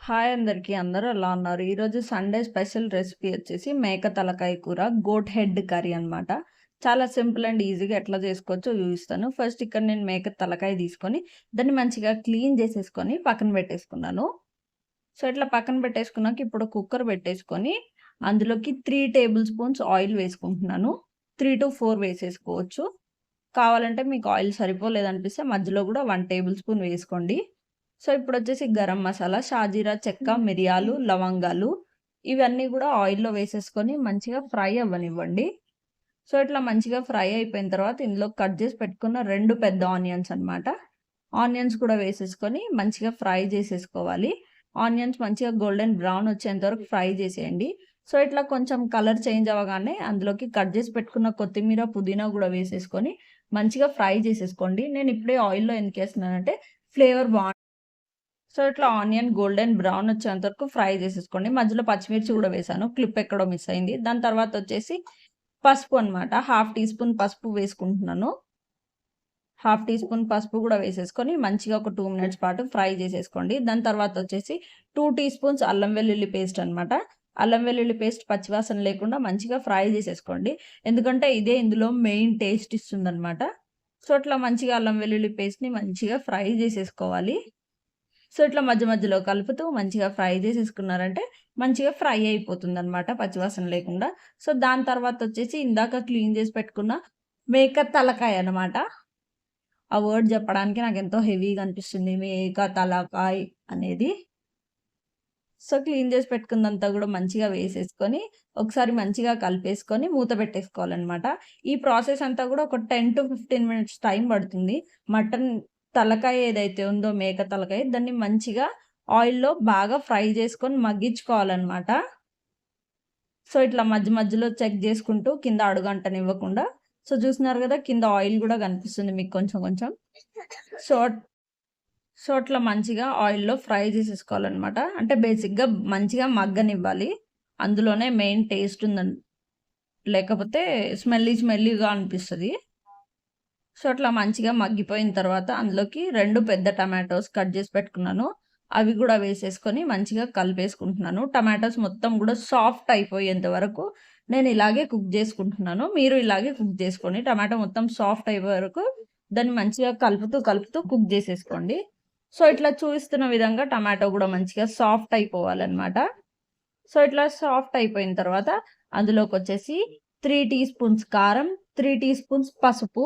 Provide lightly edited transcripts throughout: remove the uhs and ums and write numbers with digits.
Hi అందరికీ. అందరూ ఎలా ఉన్నారు? ఈరోజు సండే స్పెషల్ రెసిపీ వచ్చేసి మేక తలకాయ కూర, గోట్ హెడ్ కర్రీ అనమాట. చాలా సింపుల్ అండ్ ఈజీగా ఎట్లా చేసుకోవచ్చో చూపిస్తాను. ఫస్ట్ ఇక్కడ నేను మేక తలకాయ తీసుకొని, దాన్ని మంచిగా క్లీన్ చేసేసుకొని పక్కన పెట్టేసుకున్నాను. సో, ఇట్లా పక్కన పెట్టేసుకున్నాక ఇప్పుడు కుక్కర్ పెట్టేసుకొని, అందులోకి 3 టేబుల్ స్పూన్స్ ఆయిల్ వేసుకుంటున్నాను. 3-4 వేసేసుకోవచ్చు. కావాలంటే మీకు ఆయిల్ సరిపోలేదనిపిస్తే మధ్యలో కూడా 1 టేబుల్ స్పూన్ వేసుకోండి. సో, ఇప్పుడొచ్చేసి గరం మసాలా, షాజీరా, చెక్క, మిరియాలు, లవంగాలు ఇవన్నీ గూడా ఆయిల్‌లో వేసేసుకొని మంచిగా ఫ్రై అవ్వనివ్వండి. సో, ఇట్లా మంచిగా ఫ్రై అయిపోయిన తర్వాత ఇందులో కట్ జేసి పెట్టుకున్న 2 పెద్ద ఆనియన్స్ అనమాట. ఆనియన్స్ కూడా వేసేసుకొని మంచిగా ఫ్రై చేసేసుకోవాలి. ఆనియన్స్ మంచిగా గోల్డెన్ బ్రౌన్ వచ్చేంత వరకు ఫ్రై చేసేయండి. సో, ఇట్లా కొంచెం కలర్ చేంజ్ అవ్వగానే అందులోకి కట్ జేసి పెట్టుకున్న కొత్తిమీర, పుదీనా గూడా వేసేసుకొని మంచిగా ఫ్రై చేసేసుకోండి. నేను ఇప్పుడే ఆయిల్‌లో ఎందుకేస్తున్నానంటే ఫ్లేవర్ సో, ఇట్లా ఆనియన్ గోల్డెన్ బ్రౌన్ వచ్చేంత వరకు ఫ్రై చేసేసుకోండి. మధ్యలో పచ్చిమిర్చి కూడా వేశాను. క్లిప్ ఎక్కడో మిస్ అయింది. దాని తర్వాత వచ్చేసి పసుపు అనమాట. హాఫ్ టీ స్పూన్ పసుపు వేసుకుంటున్నాను. హాఫ్ టీ స్పూన్ పసుపు కూడా వేసేసుకొని మంచిగా ఒక 2 మినిట్స్ పాటు ఫ్రై చేసేసుకోండి. దాని తర్వాత వచ్చేసి 2 టీ స్పూన్స్ అల్లం వెల్లుల్లి పేస్ట్ అనమాట. అల్లం వెల్లుల్లి పేస్ట్ పచ్చివాసన లేకుండా మంచిగా ఫ్రై చేసేసుకోండి. ఎందుకంటే ఇదే ఇందులో మెయిన్ టేస్ట్ ఇస్తుందనమాట. సో, అట్లా మంచిగా అల్లం వెల్లుల్లి పేస్ట్‌ని మంచిగా ఫ్రై చేసేసుకోవాలి. సో, ఇట్లా మధ్య మధ్యలో కలుపుతూ మంచిగా ఫ్రై చేసేసుకున్నారంటే, మంచిగా ఫ్రై అయిపోతుందనమాట పచ్చివాసన లేకుండా. సో, దాని తర్వాతొచ్చేసి ఇందాక క్లీన్ చేసి పెట్టుకున్న మేక తలకాయ అనమాట. ఆ వర్డ్ చెప్పడానికి నాకెంతో హెవీగా అనిపిస్తుంది. మేక తలకాయ్ అనేది. సో, క్లీన్ చేసి పెట్టుకుందంతా గూడా మంచిగా వేసేసుకొని, ఒకసారి మంచిగా కలిపేసుకొని మూత పెట్టేసుకోవాలనమాట. ఈ ప్రాసెస్ అంతా గూడా ఒక 10-15 మినిట్స్ టైం పడుతుంది. మటన్ తలకాయ ఏదైతే ఉందో మేక తలకాయ దాన్ని మంచిగా ఆయిల్‌లో బాగా ఫ్రై చేసుకొని మగ్గించుకోవాలనమాట. సో, ఇట్లా మధ్య మధ్యలో చెక్ చేసుకుంటూ కింద అడుగంటనివ్వకుండా. సో, చూస్తున్నారు గదా! కింద ఆయిల్ గూడా కనిపిస్తుంది మీకు కొంచెం కొంచెం. సో సో, అట్లా మంచిగా ఆయిల్‌లో ఫ్రై చేసేసుకోవాలనమాట. అంటే బేసిక్‌గా మంచిగా మగ్గనివ్వాలి. అందులోనే మెయిన్ టేస్ట్ లేకపోతే స్మెల్లీగా అనిపిస్తది. సో, అట్లా మంచిగా మగ్గిపోయిన తర్వాత అందులోకి 2 పెద్ద టమాటోస్ కట్ చేసి పెట్టుకున్నాను. అవి గూడా వేసేసుకొని మంచిగా కలిపేసుకుంటున్నాను. టమాటోస్ మొత్తం గూడా సాఫ్ట్ అయిపోయేంత వరకు నేను ఇలాగే కుక్ చేసుకుంటున్నాను. మీరు ఇలాగే కుక్ చేసుకోండి. టమాటో మొత్తం సాఫ్ట్ అయిపోయే వరకు దాన్ని మంచిగా కలుపుతూ కుక్ చేసేసుకోండి. సో, ఇట్లా చూపిస్తున్న విధంగా టమాటో గూడా మంచిగా సాఫ్ట్ అయిపోవాలనమాట. సో, ఇట్లా సాఫ్ట్ అయిపోయిన తర్వాత అందులోకొచ్చేసి 3 టీ స్పూన్స్ కారం, 3 టీ స్పూన్స్ పసుపు,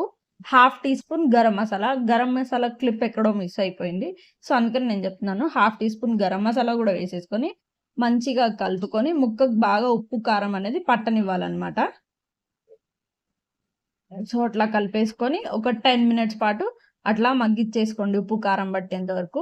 half teaspoon garam masala. Garam masala clip ఎక్కడో మిస్ అయిపోయింది. సో, అందుకని నేను చెప్తున్నాను. Half teaspoon garam masala గూడా వేసేసుకొని మంచిగా కలుపుకొని ముక్కకు బాగా ఉప్పు, కారం అనేది పట్టనివ్వాలనమాట. సో, అట్లా కలిపేసుకొని ఒక 10 మినిట్స్ పాటు అట్లా మగ్గిచ్చేసుకోండి ఉప్పు, కారం పట్టేంత వరకు.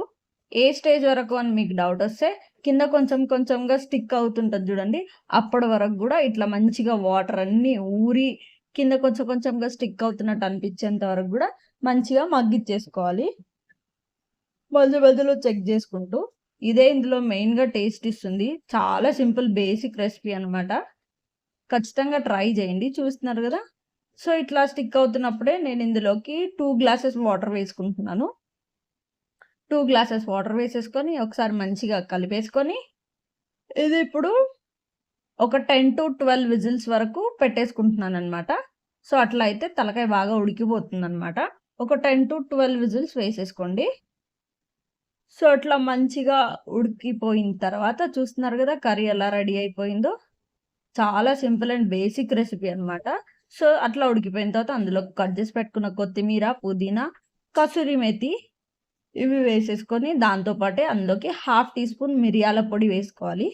ఏ స్టేజ్ వరకు అని మీకు డౌటొస్తే కింద కొంచెం కొంచెంగా స్టిక్ అవుతుంటది జూడండి. అప్పటి వరకు గూడా ఇట్లా మంచిగా వాటర్ అన్నీ ఊరి కింద కొంచెం కొంచెంగా స్టిక్ అవుతున్నట్టు అనిపిచ్చేంత వరకు గూడా మంచిగా మగ్గిచ్చేసుకోవాలి. మధ్య మధ్యలో చెక్ జేసుకుంటూ. ఇదే ఇందులో మెయిన్‌గా టేస్ట్ ఇస్తుంది. చాలా సింపుల్ బేసిక్ రెసిపీ అనమాట. ఖచ్చితంగా ట్రై జేయండి. చూస్తున్నారు గదా! సో, ఇట్లా స్టిక్ అవుతున్నప్పుడే నేను ఇందులోకి 2 గ్లాసెస్ వాటర్ వేసుకుంటున్నాను. 2 గ్లాసెస్ వాటర్ వేసేసుకొని ఒకసారి మంచిగా కలిపేసుకొని, ఇది ఇప్పుడు ఒక 10-12 విజిల్స్ వరకు పెట్టేసుకుంటున్నాననమాట. సో, అట్లా అయితే తలకాయ బాగా ఉడికిపోతుందనమాట. ఒక 10-12 విజిల్స్ వేసేసుకోండి. సో, అట్లా మంచిగా ఉడికిపోయిన తర్వాత చూస్తున్నారు గదా! కర్రీ ఎలా రెడీ అయిపోయిందో. చాలా సింపుల్ అండ్ బేసిక్ రెసిపీ అనమాట. సో, అట్లా ఉడికిపోయిన తర్వాత అందులో కట్ చేసి పెట్టుకున్న కొత్తిమీర, పుదీనా, కసూరి మేతి ఇవి వేసేసుకొని దాంతో పాటే అందులోకి హాఫ్ టీ స్పూన్ మిరియాల పొడి వేసుకోవాలి.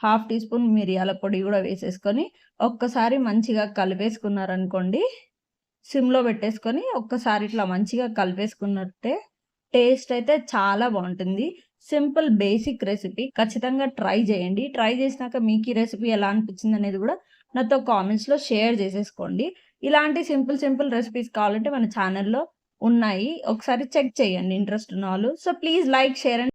హాఫ్ టీ స్పూన్ మిరియాల పొడి గూడా వేసేసుకొని ఒక్కసారి మంచిగా కలిపేసుకున్నారనుకోండి, సిమ్‌లో పెట్టేసుకొని ఒక్కసారి ఇట్లా మంచిగా కలిపేసుకున్నట్టే టేస్ట్ అయితే చాలా బావుంటుంది. Simple basic recipe. ఖచ్చితంగా ట్రై జేయండి. ట్రై జేసినాక మీకు ఈ రెసిపీ ఎలా అనిపించిందనేది గూడా నాతో కామెంట్స్‌లో షేర్ జేసేసుకోండి. ఇలాంటి సింపుల్ రెసిపీస్ కావాలంటే మన ఛానెల్‌లో ఉన్నాయి. ఒకసారి చెక్ చేయండి ఇంట్రెస్ట్ ఉన్నవాళ్ళు. So, please like, share and